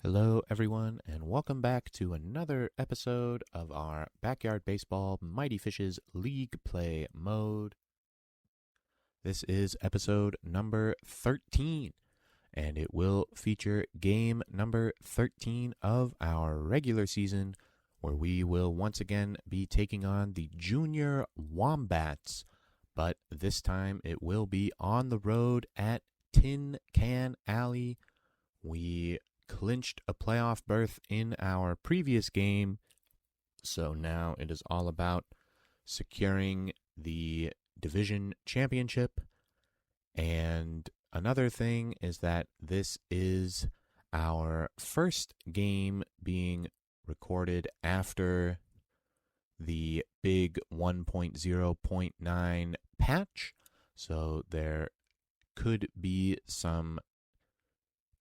Hello, everyone, and welcome back to another episode of our Backyard Baseball Mighty Fishes League Play mode. This is episode number 13, and it will feature game number 13 of our regular season, where we will once again be taking on the Junior Wombats, but this time it will be on the road at Tin Can Alley. We clinched a playoff berth in our previous game, so now it is all about securing the division championship. And another thing is that this is our first game being recorded after the big 1.0.9 patch, so there could be some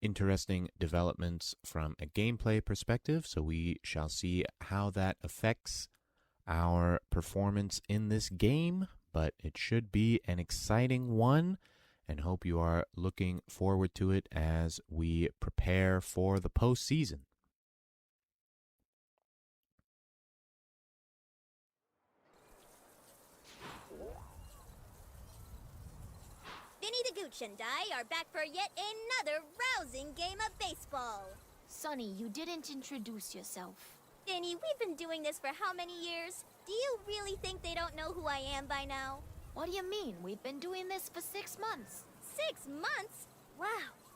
interesting developments from a gameplay perspective, so we shall see how that affects our performance in this game, but it should be an exciting one, and hope you are looking forward to it as we prepare for the postseason. Vinny the Gooch and I are back for yet another rousing game of baseball. Sonny, you didn't introduce yourself. Vinny, we've been doing this for how many years? Do you really think they don't know who I am by now? What do you mean? We've been doing this for 6 months. 6 months? Wow,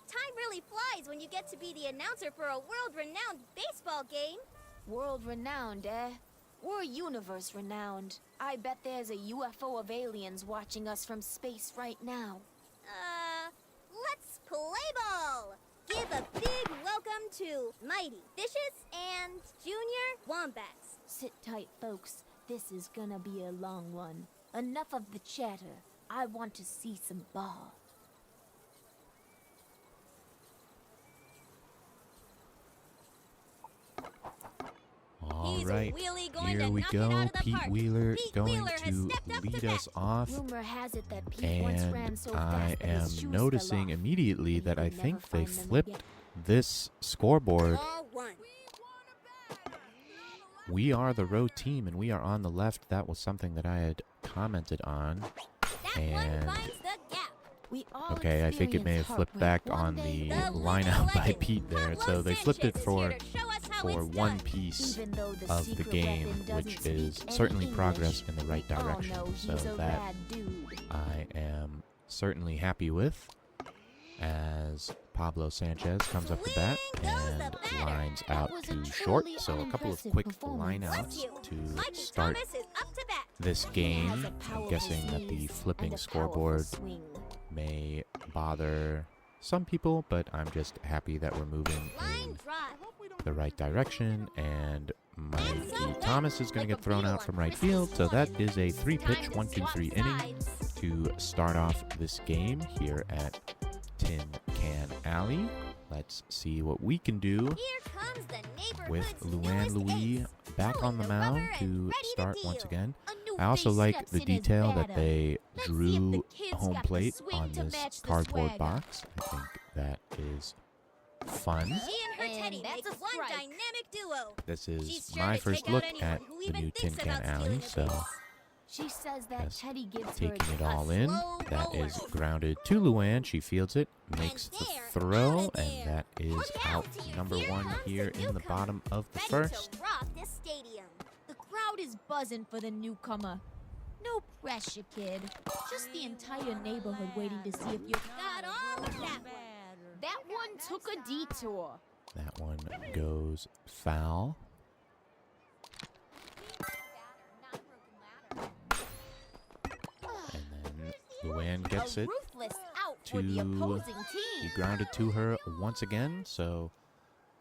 time really flies when you get to be the announcer for a world-renowned baseball game. World-renowned, eh? We're universe-renowned. I bet there's a UFO of aliens watching us from space right now. Let's play ball! Give a big welcome to Mighty Fishes and Junior Wombats. Sit tight, folks. This is gonna be a long one. Enough of the chatter. I want to see some ball. All He's right, really going here to we knock it go. out of the Pete park. Wheeler Pete going Wheeler has to stepped up to lead bat. us off. Rumor has it that Pete once ran And so I fast that his shoes am fell noticing off. immediately And that he I would think never they find them flipped again. this scoreboard. Ball one. We are the road team, and we are on the left. That was something that I had commented on. That And one finds the gap. We all okay, I think it may have experience flipped heartbreak back one on day. the The line leading out by legend, Pete there. Pablo So they flipped it Sanchez is for here to show us how for it's one done. piece Even though the of the secret game, weapon which doesn't is speak certainly any progress English, in the right we all direction. know So he's a that rad dude. I am certainly happy with, as Pablo Sanchez comes up the bat and lines out was a to short. truly So a couple of unimpressive quick performance. line Bless outs you. to Mikey start Thomas is up to bat. this He game. has a I'm powerful guessing that the sneeze flipping and a powerful scoreboard swing. may bother some people, but I'm just happy that we're moving Line in drive. the right direction, and Mikey Thomas is going to get thrown out from right field, so that is a 3-pitch 1-2-3 inning to start off this game here at Tin Can Alley. Let's see what we can do Here comes the neighborhood's with Luann newest Louis ace. back on the Pulling mound rubber and to ready start deal. once again. A new I also face like steps the in as detail that batter. they Let's see if the drew kids home got the plate swing on to this match the cardboard swagger. box. I think that is fun. She and her And Teddy that's make a one strike. dynamic duo. This She's is sure my to first take out look anyone at who the even new Tin thinks Can about Alley, stealing a so base. She says that Yes, Teddy gives her taking it a all in. slow That roller. is grounded to Luann. She fields it, makes the there, throw, outta and there. that is Look out out. number Here one comes here the in the newcomer, bottom of the ready first. to rock this stadium. The crowd is buzzing for the newcomer. No pressure, kid. Just the entire neighborhood waiting to see if you Got all of that one. That one took a detour. That one goes foul. And then Luann gets a it. ruthless out for the to- opposing He team. grounded to her once again, so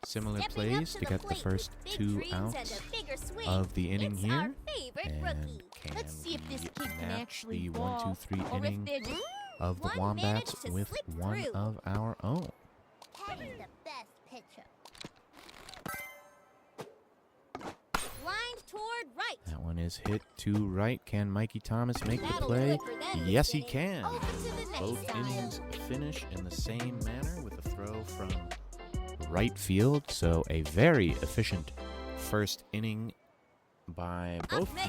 similar Stepping up plays to to the get the plate first with big 2 dreams and outs a bigger swing. of the inning It's here. our favorite And rookie. can Let's see if this we kid can match actually the ball, 1-2-3 or if inning they're just of the One Wombats managed to with slip one through. of our own? Teddy's the best pitcher. Lined toward right. That one is hit to right. Can Mikey Thomas make the That'll play? do it for them Yes, this he inning. can. Over to the next Both side. innings finish in the same manner with a throw from right field. So a very efficient first inning by both teams.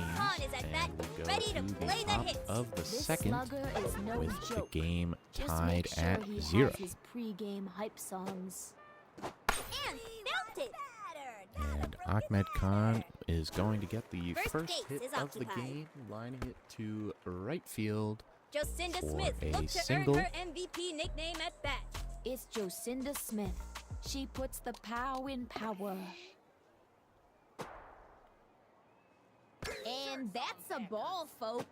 And we go to the top of the second with the game tied at 0. His pregame hype songs. And built it. And Ahmed Khan is going to get the First first base hit is of the occupied. game, lining it to right field. Jocinda For Smith a looked to single. earn her MVP nickname at bat. It's Jocinda Smith. She puts the pow in power. And that's a ball, folks.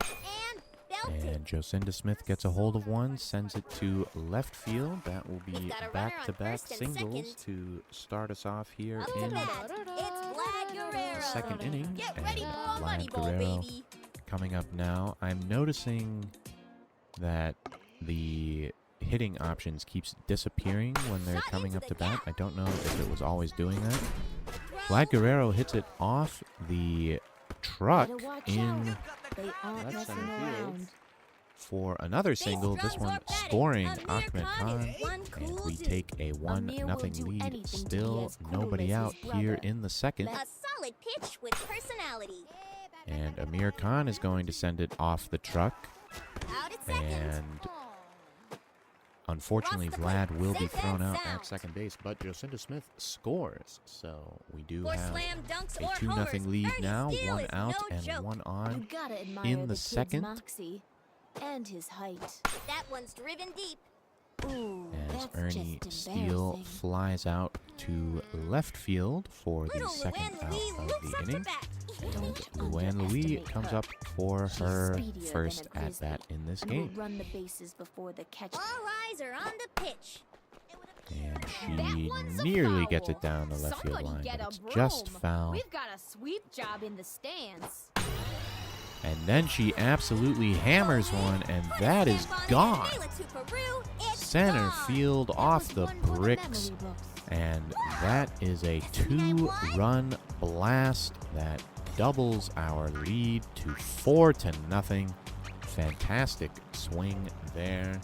And belted. And Jocinda Smith gets a hold of one, sends it to left field. That will be We've got a runner on back-to-back first and singles second. to start us off here Up to in bat, it's Vlad Guerrero. the second inning. Get And ready for a Vlad money ball, Guerrero baby. coming up now. I'm noticing that the hitting options keeps disappearing when they're Shot coming into up to the bat. gap. I don't know if it was always doing that. Throw. Vlad Guerrero hits it off the truck Better watch in out. They aren't left messing center field. around. for another single. This drums one are batting. scoring Amir Ahmed Khan Khan. is one And cool we dude. take a Amir will 1-0 do lead. anything to be Still as cool nobody as out his here brother. in the second. A solid pitch with personality. And Amir Khan is going to send it off the truck. Out at second. And unfortunately, Cross the plate. Vlad will be Safe thrown and out sound. at second base. But Jocinda Smith scores. So we do For have slam dunks a or 2-0 homers, lead Ernie now. Steele 1 is out no and joke. 1 You on. gotta admire in the kid's second. moxie and his height. That one's driven deep. Ooh, As that's Ernie just Steele embarrassing. flies out to left field for the Little second Luann out Lee of loops the up to inning. bat. Don't Luann Lee underestimate comes her. up for She's her speedier first than a at bat in this and will game. run the bases before the catch. All eyes are on the pitch. And That she one's a nearly gets foul. it down the left field Somebody line, get but a it's just broom. foul. We've got a sweep job in the stands. And then she absolutely hammers one, and that is gone. Center Center field That off was the one for the bricks. memory books. And that is a 2-run blast that doubles our lead to 4-0. Fantastic swing there.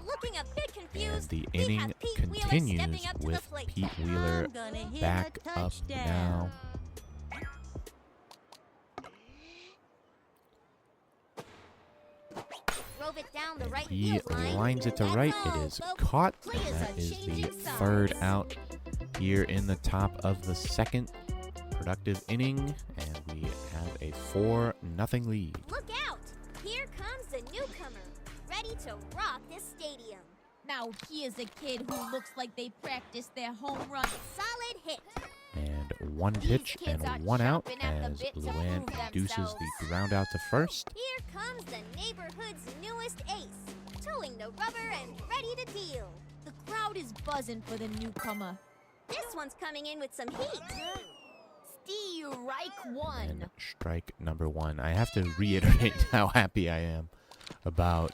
Looking a bit And confused, the we inning have Pete Wheeler continues stepping up to the with plate. Pete Wheeler back up now. Drove it down the And right he field line. lines it to That's right. all, It is folks. caught, and Players that are is the changing third sides. out here in the top of the second productive inning, and we have a 4-0 lead. Look out! Here comes the newcomer, ready to rock this stadium. Now here's a kid who looks like they practiced their home run. Solid hit. And one pitch kids and are one out chomping at the as bit to Luann prove induces themselves. the ground out to first. Here comes the neighborhood's newest ace, towing the rubber and ready to deal. The crowd is buzzing for the newcomer. This one's coming in with some heat. Strike one. And strike number 1. I have to reiterate how happy I am about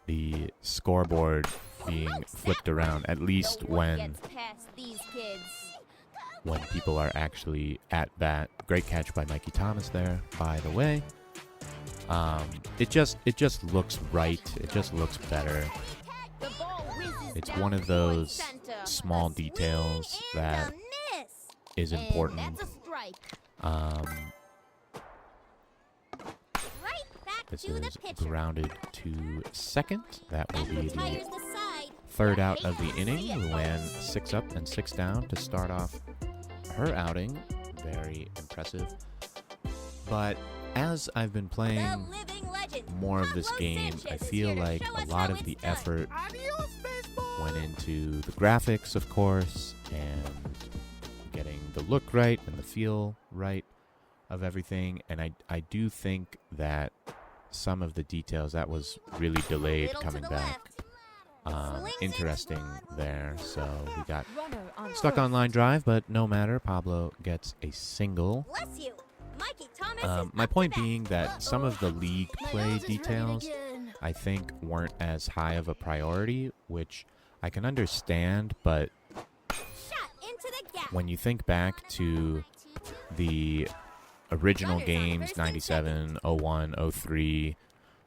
the scoreboard being flipped around, at least No one when gets past these kids. people are actually at bat. Great catch by Mikey Thomas there, by the way. It just looks right. It just looks better. The ball whizzes It's down one of toward those center. small Swing details and that a miss. is And important. that's a strike. Right back This to the is pitcher. grounded to second. That will That be retires the the side. third out of the inning. Luann 6 up and 6 down to start off her outing. Very impressive. But as I've been The playing living legend. more of this Pablo game, Sanchez I is feel here to like show a us lot how of the it's done. effort went into the graphics, of course, and getting the look right and the feel right of everything. And I do think that some of the details, that was really delayed Little to coming the back. left. Interesting there. So we got Runner on stuck first. on line drive, but no matter. Pablo gets a single. Bless you. Mikey Thomas is My up to point bat. being that some of the league play details I think weren't as high of a priority, which I can understand, but Shot into the gap. when you think back to the original Runners on games, first and 97, 01, 03,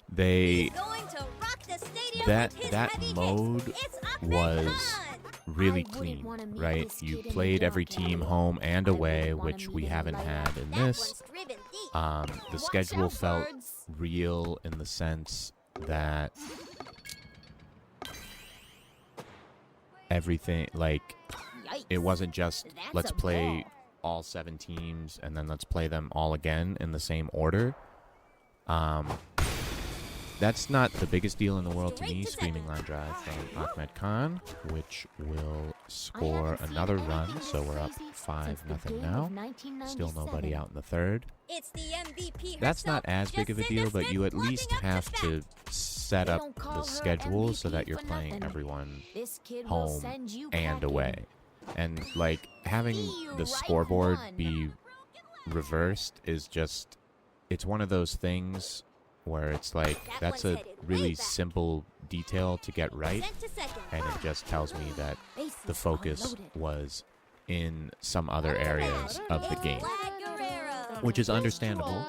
they Going to rock the stadium that with his that heavy mode hits. It's Ahmed was Khan. really I wouldn't clean, wanna meet right? this You kid in the played every dark team alley. home and I away, wouldn't wanna which meet we in the haven't light had in That this. one's driven deep. The Watch schedule out, felt birds. real in the sense that everything, like, Yikes. it wasn't just That's let's a play ball. all 7 teams and then let's play them all again in the same order. That's not the biggest deal in the world to Straight me. to Screaming second. line drive from Ahmed Khan, which will I score haven't seen another run, anything so this we're up crazy 5-0 since the game now. of 1997. Still nobody out in the third. It's the MVP That's not herself, as big of a Jacinda deal, but Smith you at walking least up to have to bat. set They up don't call the her schedule so MVP that you're for playing nothing. everyone This kid will home send you and packing. away. And, like, having Be the right scoreboard one. be reversed is just, it's one of those things where it's like, That that's one's a headed way really back. simple detail to get right, Sent to second. and it just tells me that Bases the focus unloaded. was in some other areas of the It's game, Vlad Guerrero. which is understandable,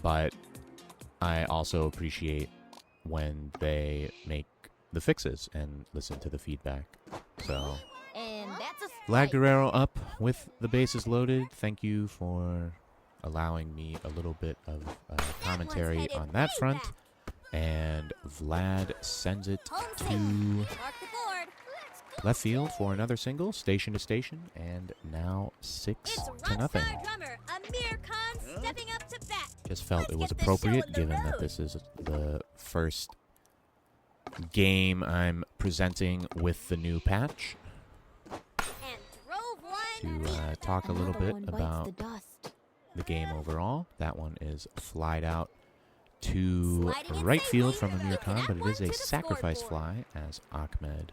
but I also appreciate when they make the fixes and listen to the feedback. So, And that's a Vlad strike. Guerrero up with the bases loaded. Thank you for allowing me a little bit of commentary headed on that way front. back. And Vlad sends it Home to safe. Mark the board. left field for another single, station to station, and now 6-0. It's rockstar drummer Amir Khan stepping up to bat. Just felt Let's it was get this show appropriate on the given that road. this is the first game I'm presenting with the new patch And drove one to deep. talk a little Another bit one bites about the dust. the game overall. That one is flied out to Sliding in right field safely. from Amir Look at Khan, that but it one is a to the sacrifice scoreboard. fly as Ahmed Pitchers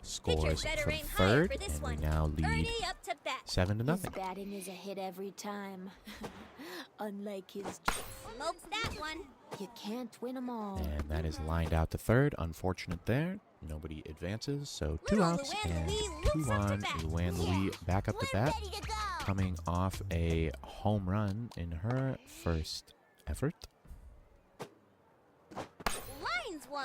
scores better from aim higher third, for this and we one. now lead Ernie up to bat. 7-0. His batting is a hit every time. Unlike his, Smokes that one. you can't win them all. And that is lined out to third. Unfortunate there. Nobody advances, so 2 Little outs Luann and Lee 2 loops up to on. bat. Luann Lee back up to We're bat, ready to go. coming off a home run in her first effort. Lines one.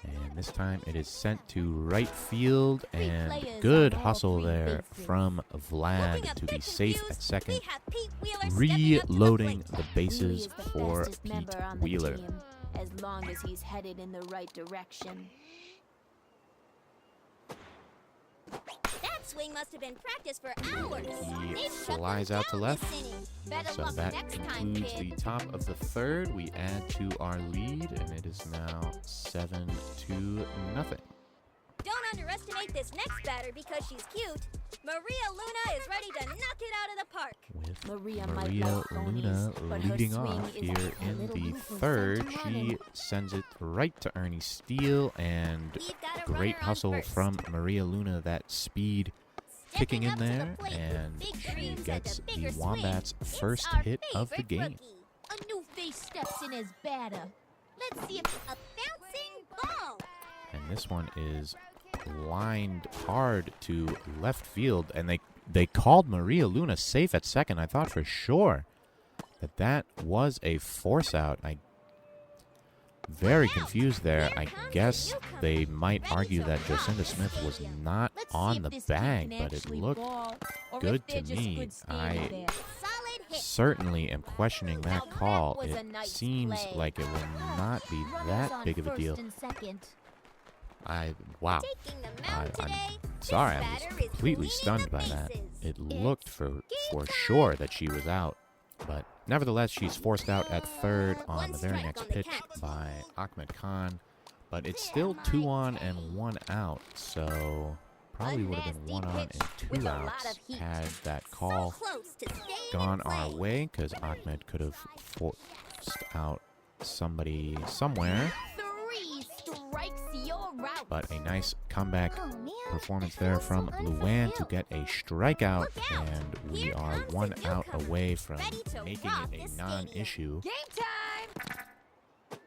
And this time it is sent to right field, and players good on all hustle 3 there bases. from Looking Vlad up to be pitch safe views, at second, we have Pete Wheeler stepping up to the reloading plate. the bases Lee is the for fastest Pete member on Wheeler. the team, as long as he's headed in the right direction. That swing must have been practiced for hours. He They've shut flies them out to down left. this inning. Better So luck that next time, concludes kid. the top of the third. We add to our lead, and it is now 7-0. Don't underestimate this next batter because she's cute. Maria Luna is ready to knock it out of the park. With Maria might Maria like Luna phonies, but her leading swing off is here a in little the ruthless third. and She running. sends it right to Ernie Steele, and We've got a great runner on hustle first. from Maria Luna. That speed kicking Stepping in up to the there, plate with and big she dreams and gets a the bigger swing. Wombats' It's first our hit of the favorite game. rookie. A new face steps in as batter. Let's see if A bouncing ball. And this one is lined hard to left field, and they called Maria Luna safe at second. I thought for sure that was a force out. Very confused there. I guess they might argue that Jacinda Smith was not let's see on if the this kid bag, can but it actually looked ball, or good if they're to just me. good standing there. Solid hit. certainly am questioning Now that call. that was a It nice seems play. like it will not be Runners that on big of a first deal. and second. Wow. Taking the mound I'm today. Sorry, this I was batter is completely cleaning stunned the by that. bases. It looked for sure that she was out, but nevertheless, she's forced out at third on One the very strike next on the pitch count. by Ahmed Khan. But it's still 2 on and 1 out, so probably would have been nasty 1 on pitch and with 2 a lot outs of heat. had that So call close to staying gone in our play. way, because Ahmed could have forced out somebody somewhere. 3 strikes, you're out. But a nice comeback Oh, man, performance I there feel so from Luann to unfulfilled. get a strikeout, Look out. and we Here are comes 1 the out newcomer, away from ready to making rock it this a non-issue. Game time!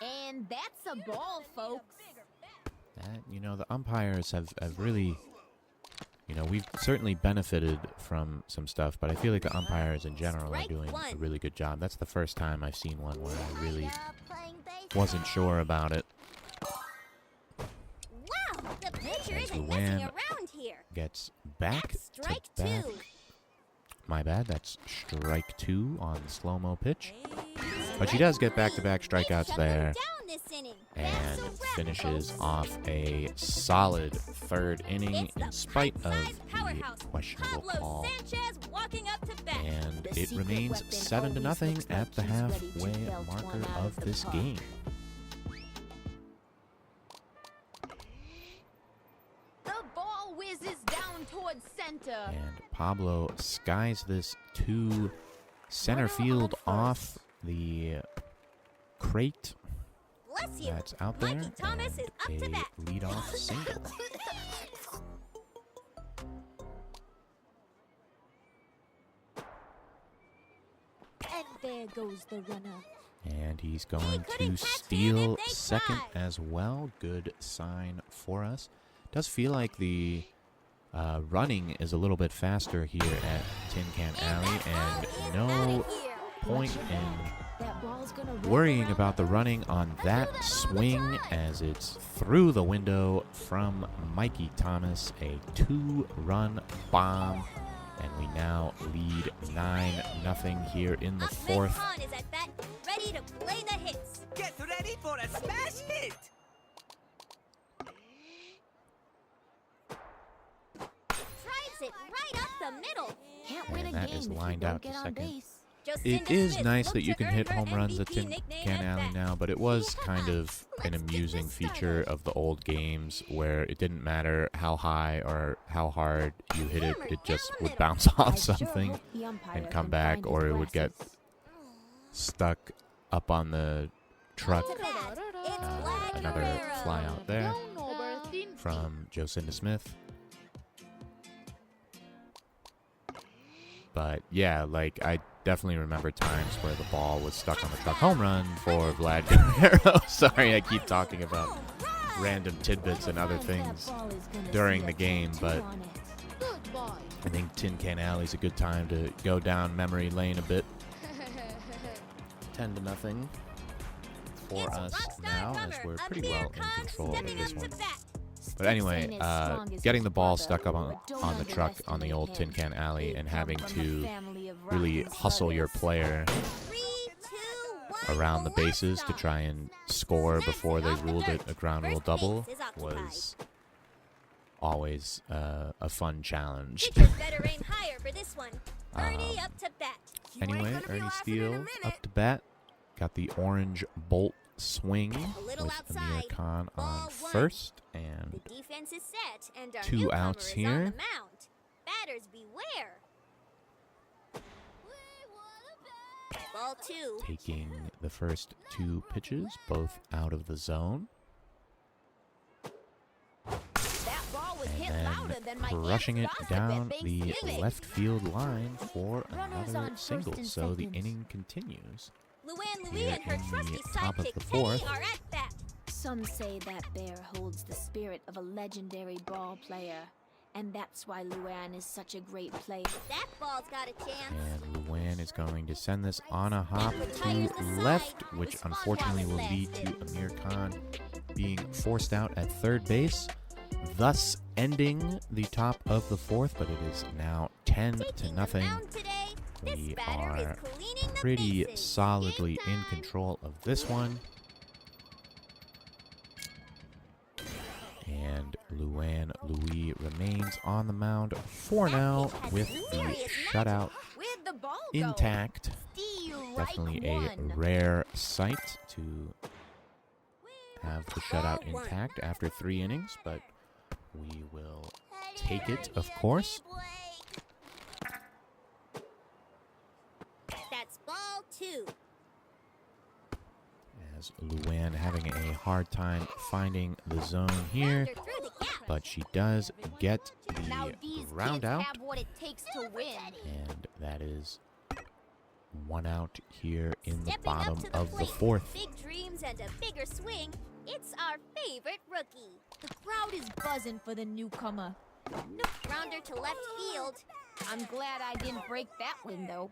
And that's a ball, folks. The umpires have really You know, we've certainly benefited from some stuff, but I feel like the umpires in general are doing a really good job. That's the first time I've seen one where I really wasn't sure about it. Wow, the pitcher As isn't Luan messing around here. gets back That's to strike back. 2. My bad, that's strike 2 on the slow-mo pitch. But she does get back-to-back strikeouts Shut there. them down this inning. And That's a wrap, finishes folks. off a solid third inning It's the in spite of bite-sized the powerhouse, questionable Pablo call. Sanchez walking up to bat. And The it secret remains weapon 7-0 always looks at like the he's ready to halfway belt marker one out of the this park. game. The ball whizzes down towards center. And Pablo skies this to center Runner on field first. off the crate Bless you. that's out there. Mikey Thomas is up And to a bat. leadoff single. And there goes the runner. And he's going He to couldn't catch him steal if they second tried. as well. Good sign for us. Does feel like the running is a little bit faster here at Tin Can Alley, and no point in That ball's gonna wrap worrying around about the running on that swing as it's through the window from Mikey Thomas, a 2-run bomb, and we now lead 9-0 here in the Ahmed fourth. Khan is at bat, ready to play the hits. Get ready for a smash hit! Drives it right up the middle. Can't win a And that game is if you lined don't out to get on second. base. It Jocinda is Smith nice looked that you to can earn hit her home runs at MVP Tin nickname Can at Alley bat. now, but it was kind of an Let's get amusing this feature of the old games where it didn't matter how high or how hard you hit it, it just would bounce I off sure something hope the umpire and come can back, find his or it would get glasses. stuck up on the truck. To bat, it's Vlad Another Guerrero. fly out there from Jocinda Smith. But yeah, like I definitely remember times where the ball was stuck on the truck. Home run for Vlad Guerrero. Sorry, I keep talking about random tidbits and other things That ball is gonna during see the a game, tattoo but on it. Good boy. I think Tin Can Alley's a good time to go down memory lane a bit. 10-0 for It's us Rockstar now, as drummer we're pretty Amir well in Khan control of stepping this up one. to bat. But anyway, Sticks ain't as strong as getting his the ball brother, stuck up but don't on the truck on the old Tin underestimate Can Alley him. and They having come from a to family of really rockin' hustle your sluggers. player 3, 2, 1. around the bases to try and score before they ruled it a ground rule First double base is occupied. was always a fun challenge. Pitchers better aim higher for this one. Ernie up to bat. Anyway, Ernie Steele up to bat. Got the orange bolt swing A little with Amir outside. Khan on Ball one. first, The and defense is set, and our 2 newcomer outs is here. on the mound. Batters beware. Ball 2. taking the first 2 pitches, both out of the zone. That ball was hit And louder than my crushing it aunt's down gossip at the Thanksgiving. left field line for Runners another on first single. and So the second. inning continues. Luann Louie Here and her in the trusty top of sidekick the Penny fourth. are at bat. Some say that bear holds the spirit of a legendary ball player, and that's why Luann is such a great player. That ball's got a chance. And Luann is going to send this on a hop to left, which unfortunately will lead to Amir Khan being forced out at third base, thus ending the top of the fourth, but it is now 10-0. Taking the mound today, this We batter is are cleaning the pretty bases. solidly Game in time. control of this one. And Luann Louie remains on the mound for now with the shutout Where'd the ball go? intact. Steal Definitely right a one. rare sight to have the shutout Ball one. intact after 3 innings, but we will take it, of course. That's ball 2. As Luann having a hard time finding the zone here, Grounder through the gap. but she does get Now the these ground kids out, have what it takes to win. and that is 1 out here in the Stepping bottom up to the of the plate. 4th. Big dreams and a bigger swing. It's our favorite rookie. The crowd is buzzing for the newcomer. Grounder to left field. I'm glad I didn't break that window.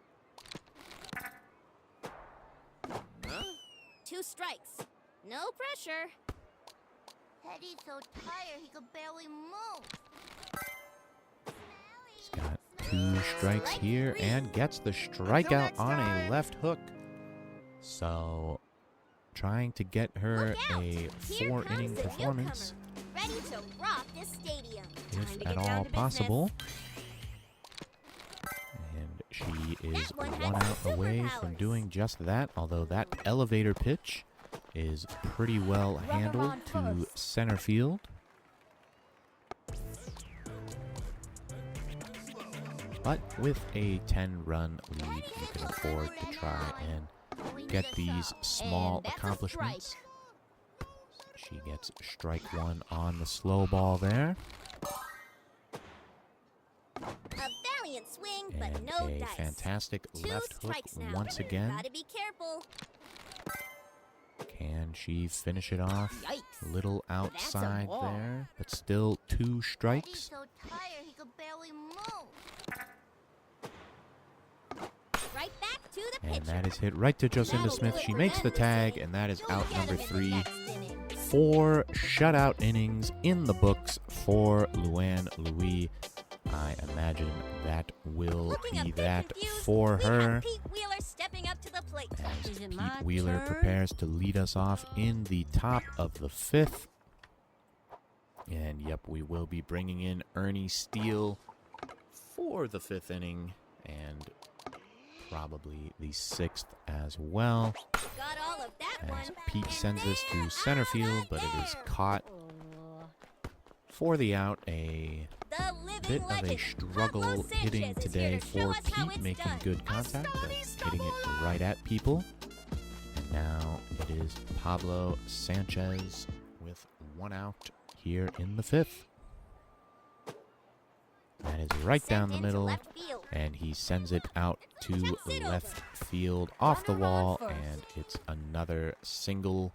2 strikes. No pressure. Teddy's so tired he could barely move. He's got 2 strikes here and gets the strikeout on a left hook. So, trying to get her a 4-inning performance, Ready to rock this stadium. if at all possible. And she is 1 out away from doing just that, although that elevator pitch is pretty well handled to center field. But with a 10-run lead, you can afford to try and get these small accomplishments. She gets strike 1 on the slow ball there. A valiant swing, but And no a dice. fantastic 2 left hook strikes now. once again. Gotta be careful. Can she finish it off? Yikes. A little outside wall. there, but still 2 Teddy's strikes. so tired he could barely move. Right back to the And pitcher. that is hit right to Jocinda That'll Smith. do it She for makes the them. tag, and that is You'll out get number him in the 3. next inning. 4 shutout innings in the books for Luann Louis. I imagine that will Looking a be bit that confused, for we her. have Pete Wheeler stepping up to the plate. As Is it Pete my Wheeler turn? prepares to lead us off in the top of the 5th. And yep, we will be bringing in Ernie Steele for the 5th inning and probably the 6th as well. Got all of that one. As Pete And sends this they're to center out field, but it is there. caught for the out. A The living bit of a legend, struggle Pablo Sanchez hitting is here today to show for us how Pete, it's making done. good contact, but hitting it right at people. And now it is Pablo Sanchez with 1 out here in the 5th. That is right down the Sent into middle, left field. and he sends it out to Checks it over. left field off the Runner on wall, first. and it's another single.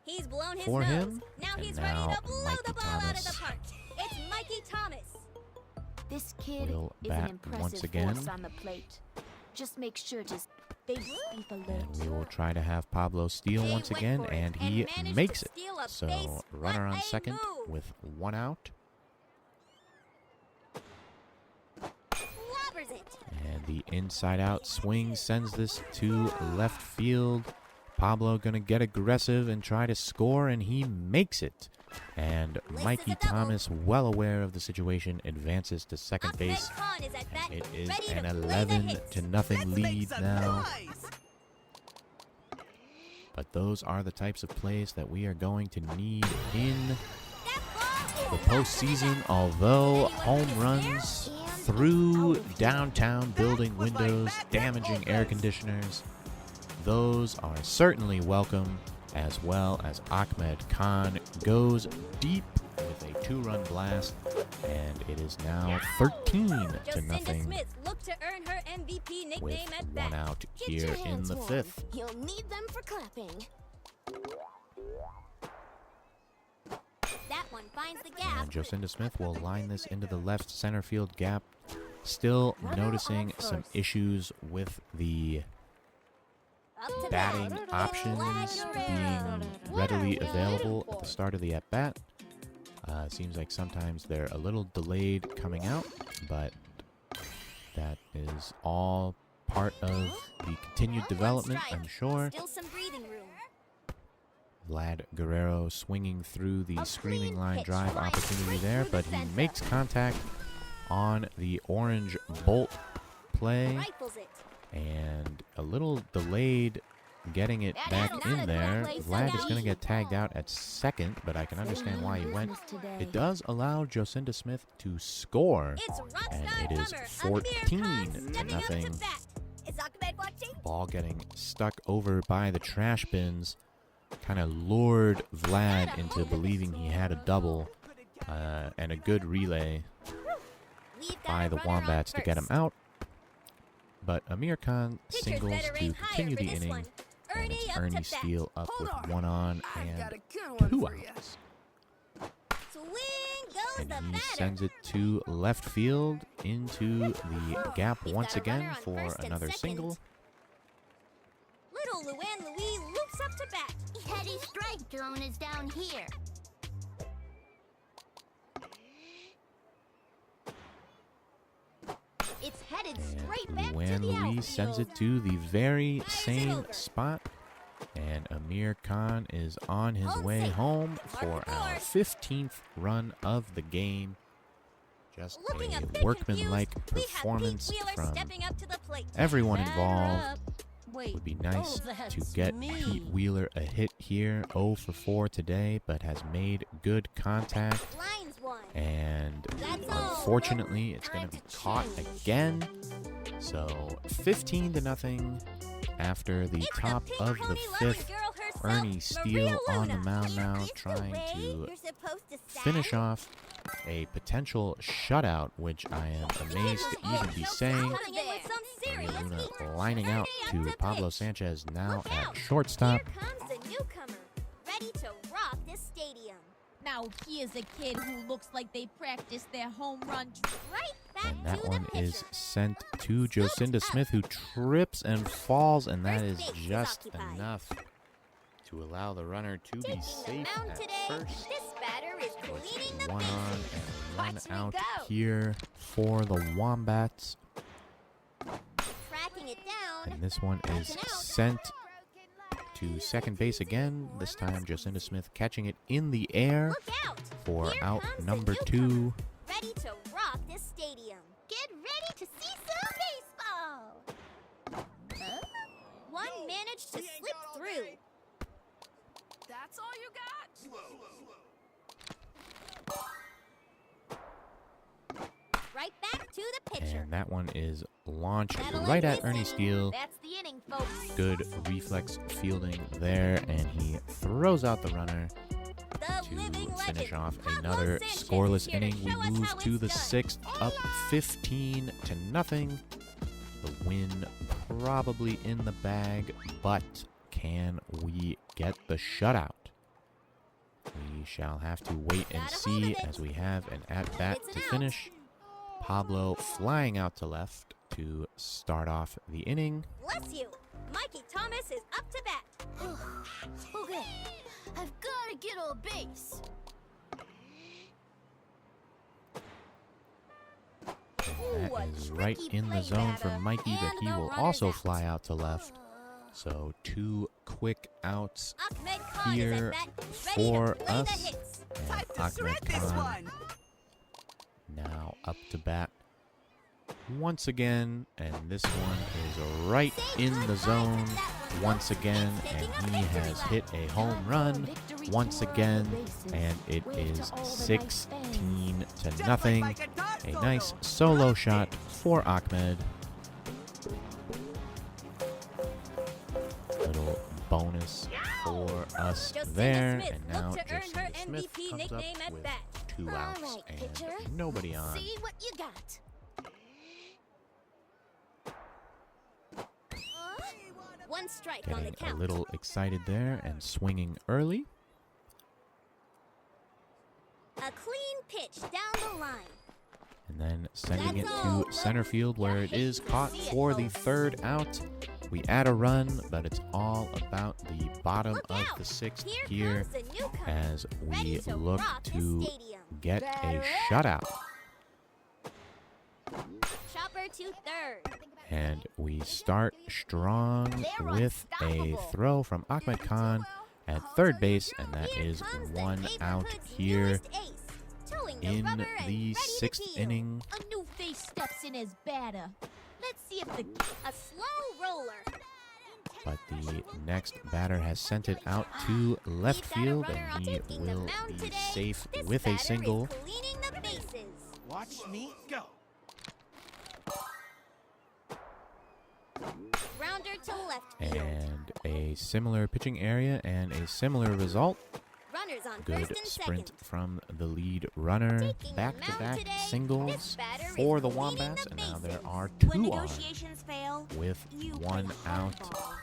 He's blown his For nose. him, Now and he's now ready to blow Mikey the ball out of Thomas the park. It's Mikey Thomas. This kid will is bat an impressive once again. force on the plate. Just make sure to They speak alert. And we will try to have Pablo steal They once went again, for it and he managed makes to it. steal a So base. runner What on a second move. with 1 out. Clobbers it. And the inside-out swing sends this to left field. Pablo going to get aggressive and try to score, and he makes it. And Laces Mikey a double. Thomas, well aware of the situation, advances to second Ahmed base. Khan is at bat, And it is ready an to play the 11 hits. to nothing Let's lead make some now. noise. But those are the types of plays that we are going to need in That ball the is postseason, although home runs through downtown building windows, damaging air conditioners, those are certainly welcome, as well as Ahmed Khan goes deep with a 2-run blast, and it is now 13 to Jocinda nothing Smith looked to earn her MVP with nickname at 1 bat. out Get here your in hands the warm. 5th. You'll need them for clapping. That one finds the gap. And Jocinda Smith will line this into the left center field gap. Still Runner noticing on some first. issues with the Up to batting bat. options being readily available at the start of the at-bat. Seems like sometimes they're a little delayed coming out, but that is all part of the continued One development, strike. I'm sure. Still some breathing room. Vlad Guerrero swinging through the A screaming clean line pitch drive flying opportunity straight there, through the but he center. makes contact on the orange bolt play, Rifles it. and a little delayed getting it back in there. Vlad is going to get tagged out at second, but I can understand why he went. It does allow Jocinda Smith to score, It's and Rockstar it is drummer 14 Amir Khan to stepping up nothing. to bat. Is Ahmed watching? Ball getting stuck over by the trash bins kind of lured Vlad into believing he had a double, and a good relay We've got by a the runner on Wombats to get him first. out. But Amir Khan Pitchers singles better to aim higher continue for the this inning, one. and Ernie it's up Ernie to bat. Steele up Hold with on. 1 on I've got and a good one 2 for ya. outs. Swing, goes the And he batter. sends it to left field into the gap He's once got a runner again on for first and another second. single. Little Luann Louie loops up to bat. Heady strike zone is down here. It's headed And straight back to Luann the Louis outfield. sends it to the very same over. spot. And Amir Khan is on his Home way safe. home Mark for the our board. 15th run of the game. Just Looking a a bit workmanlike confused, we have performance Pete Wheeler from stepping up to the plate. everyone Batter involved. up. Wait. Would be nice to that's get me. Pete Wheeler a hit here, 0 for 4 today, but has made good contact. Lines one. And That's all, unfortunately, it's Time going to be to caught change. again. So 15-0 after the It's top pink of the pony loving fifth. girl herself, Ernie Steele Maria on the Luna. mound now, Is this the trying way to you're supposed to finish stand? off a potential shutout, which I am amazed to even be saying. Coming in with some serious Maria Luna heat. lining out Ready up to Pablo pitch. Sanchez now Look at out. shortstop. Here comes the newcomer, ready to rock this stadium. Now here's a kid who looks like they practiced their home run. Right back And that to one the is pitcher. sent to Jocinda up. Smith, who trips and falls, and that First is base is just occupied. enough to allow the runner to be Taking safe the mound at today, first. this batter is cleaning the One on bases. and one Watch me out go. here for the Wombats. Tracking it down. And this one is That's an out. sent to second base again. This time, Jocinda Smith catching it in the air Look out. for Here out comes the number newcomer, 2. ready to rock this stadium. Get ready to see some baseball. One managed to slip through. That's all you got? Right back to the pitcher. And that one is launched That'll right end at this Ernie inning. Steele. That's the inning, folks. Good reflex fielding there, and he throws out the runner The to living finish legend, off Pablo another Sanchez, scoreless is here to inning. We show us move how to the it's done. 6th, up 15-0. The win probably in the bag, but can we get the shutout? We shall have to wait and Got a hold see of it. as we have an at-bat It's an to out. finish. Pablo flying out to left to start off the inning. Bless you. Mikey Thomas is up to bat. Okay, I've got to get on base. That Ooh, a is right tricky in the play zone for batter. Mikey, but And he the will runner's also out. fly out to left. So 2 quick outs Ahmed Khan here is at bat, ready for to play the us. hits. And Time to Ahmed shred this Khan one. now up to bat once again, and this one is right in the zone once again, and he has hit a home run once again, and it is 16-0. Just like my guitar A solo. nice solo Love shot it. for Ahmed. Little bonus for us Jocinda there, Smith and now looked to earn her Jocinda Smith MVP comes up nickname at with bat. 2 All outs right, and pitcher. nobody on. See what you got. One strike on the Getting a count. little excited there and swinging early. A clean pitch down the line. And then sending it That's all, to center field where it is hate to caught see it, for the folks. 3rd out. We add a run, but it's all about the bottom Look of out. the 6th Here here comes the newcomer, as ready we to look rock this to stadium. get a Batter up. shutout. Chopper to third. And we start strong with a throw from Ahmed Khan at third base, and that Here is comes the 1 out neighborhood's here newest ace, towing the in rubber and the ready to 6th peel. inning. A new face steps in as batter. Let's see if the A slow roller. But the next batter has sent it out to left We've got a field, runner and he taking the will mound be today. safe This with batter a single. is cleaning the bases. Watch me go. Rounder to left field. And a similar pitching area and a similar result. Runners on Good first and sprint second. from the lead runner. Taking the Back-to-back mound today, singles this batter is for the cleaning Wombats, the and now there bases. are When 2 on negotiations fail, with you 1 play out. hardball.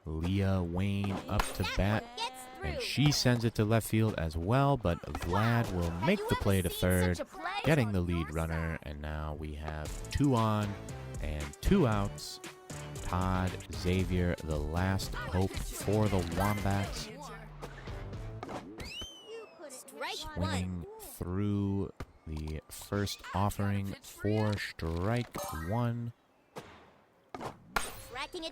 Leah Wayne up to That bat. one gets And she sends it to left field as well, but Vlad will make the play to third, getting the lead runner. And now we have 2 on and 2 outs. Todd Xavier, the last hope for the Wombats. Swinging through the first offering for strike 1.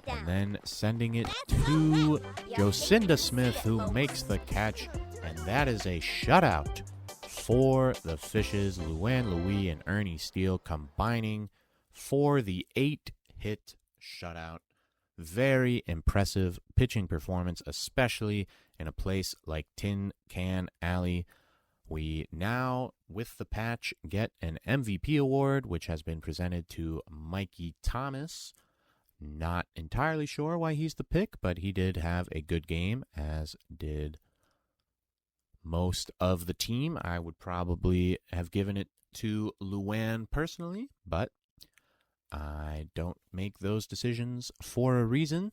And then sending it to Jocinda Smith, who makes the catch. And that is a shutout for the Fishes. Luann Louis and Ernie Steele combining for the 8-hit shutout. Very impressive pitching performance, especially in a place like Tin Can Alley. We now, with the patch, get an MVP award, which has been presented to Mikey Thomas. Not entirely sure why he's the pick, but he did have a good game, as did most of the team. I would probably have given it to Luann personally, but I don't make those decisions for a reason.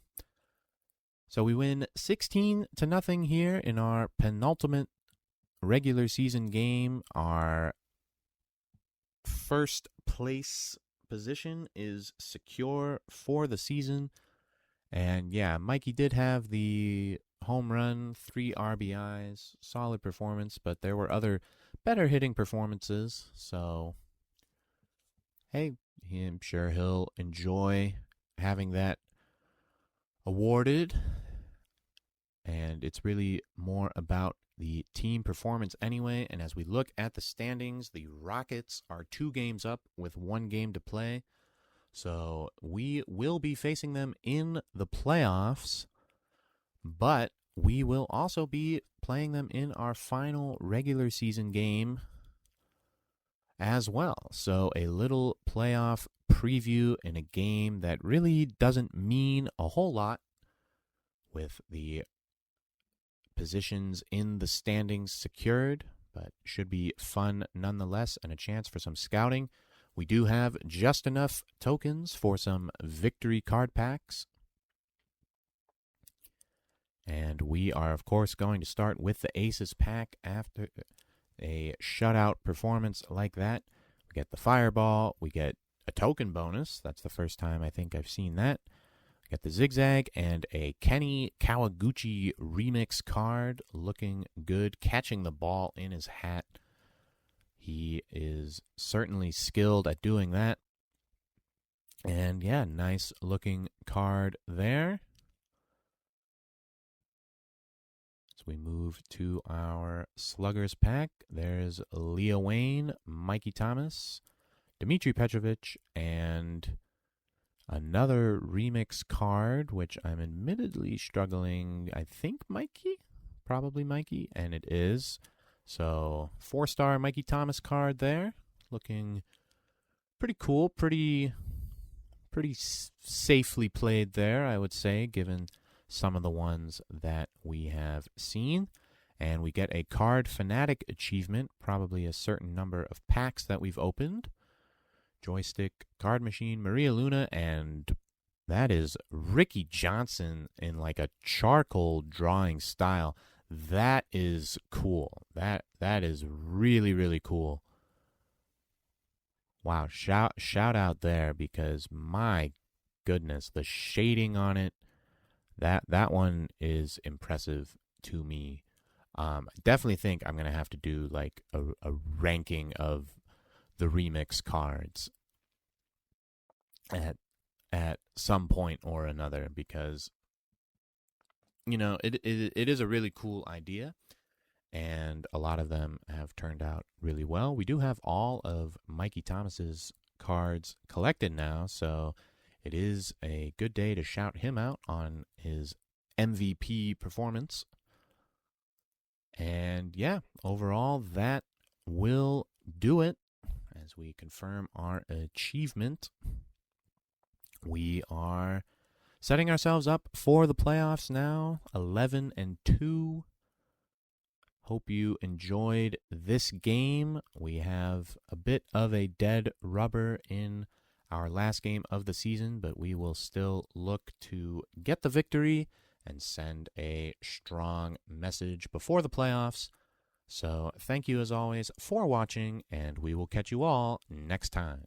So we win 16-0 here in our penultimate regular season game. Our first place position is secure for the season. And yeah, Mikey did have the home run, 3 RBIs, solid performance, but there were other better hitting performances. So, hey, I'm sure he'll enjoy having that awarded. And it's really more about the team performance anyway. And as we look at the standings, the Rockets are 2 games up with 1 game to play. So we will be facing them in the playoffs, but we will also be playing them in our final regular season game as well. So a little playoff preview in a game that really doesn't mean a whole lot, with the positions in the standings secured, but should be fun nonetheless and a chance for some scouting. We do have just enough tokens for some victory card packs. And we are, of course, going to start with the Aces pack after a shutout performance like that. We get the Fireball. We get a token bonus. That's the first time I think I've seen that. We get the Zigzag and a Kenny Kawaguchi remix card. Looking good, catching the ball in his hat. He is certainly skilled at doing that. And yeah, nice looking card there. As we move to our Sluggers pack, there's Leo Wayne, Mikey Thomas, Dmitry Petrovic, and another remix card, which I'm admittedly struggling. I think Mikey? Probably Mikey, and it is. So, 4-star Mikey Thomas card there. Looking pretty cool, pretty safely played there, I would say, given some of the ones that we have seen. And we get a Card Fanatic achievement, probably a certain number of packs that we've opened. Joystick, Card Machine, Maria Luna, and that is Ricky Johnson in like a charcoal drawing style. That is cool. That is really, really cool. Wow, shout out there, because my goodness, the shading on it, that one is impressive to me. Definitely think I'm going to have to do like a ranking of the remix cards at some point or another, because you know, it is a really cool idea, and a lot of them have turned out really well. We do have all of Mikey Thomas's cards collected now, so it is a good day to shout him out on his MVP performance. And yeah, overall, that will do it. As we confirm our achievement, we are setting ourselves up for the playoffs now, 11-2. Hope you enjoyed this game. We have a bit of a dead rubber in our last game of the season, but we will still look to get the victory and send a strong message before the playoffs. So thank you as always for watching, and we will catch you all next time.